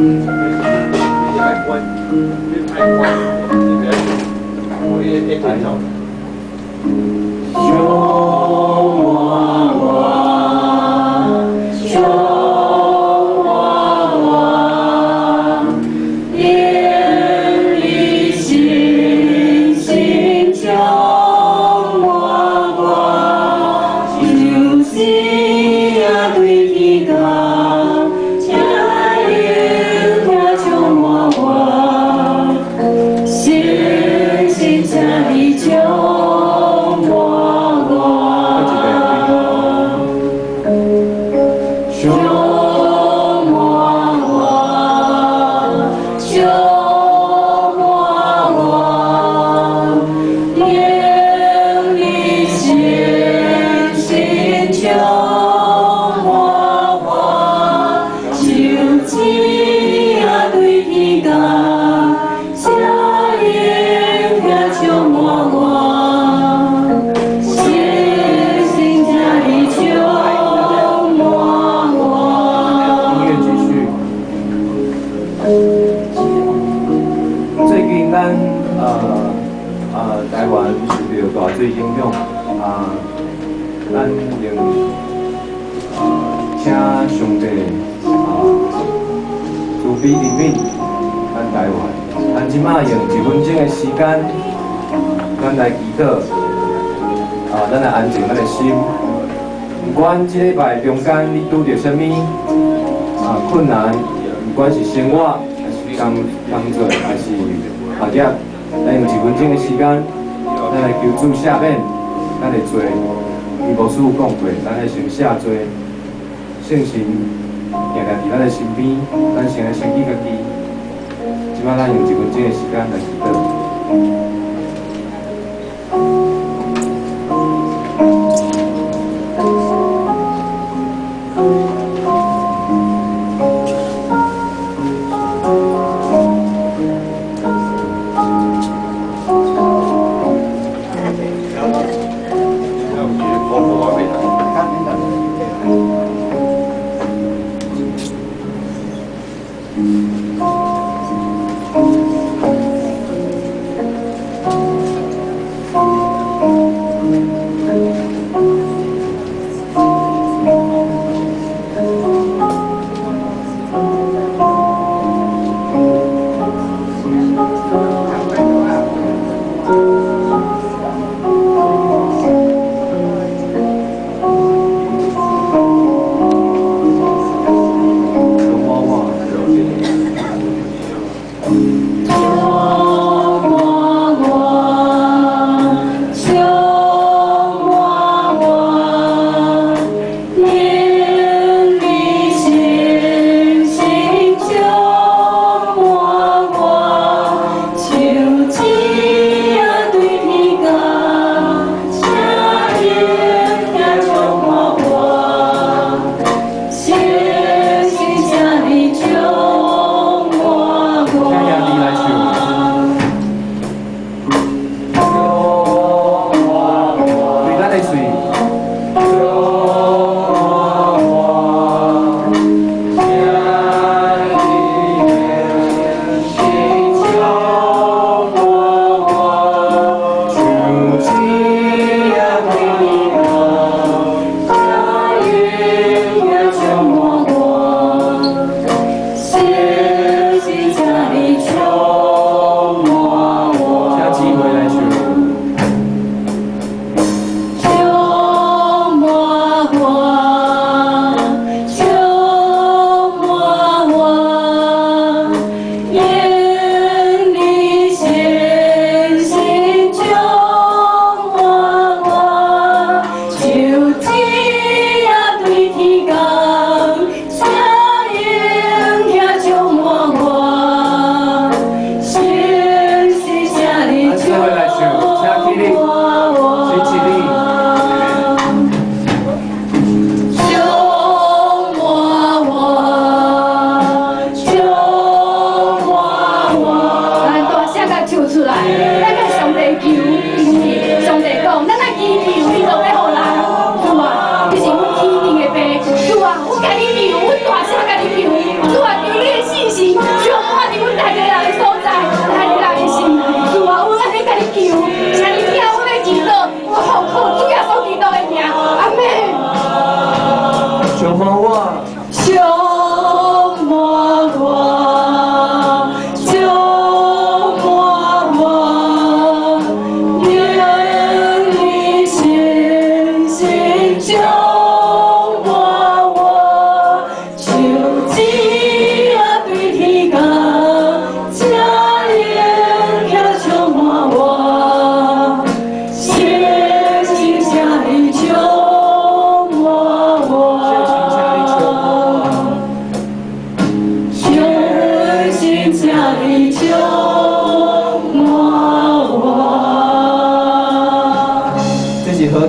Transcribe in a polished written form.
爱关，爱关，我也挺少的。台湾受到大水影响，咱用请上帝慈悲怜悯咱台湾。咱即马用1分钟的时间，咱来祈祷，咱来安静咱的心。不管即礼拜中间你拄着啥物困难，不管是生活还是工作，还是学业，咱用1分钟的时间。 咱来求主赦免咱的罪，伊无师傅讲过，咱来先赦罪，圣神行在伫咱的身边，咱先来先记家己。即摆咱用1分钟的时间来祈祷。 Thank you.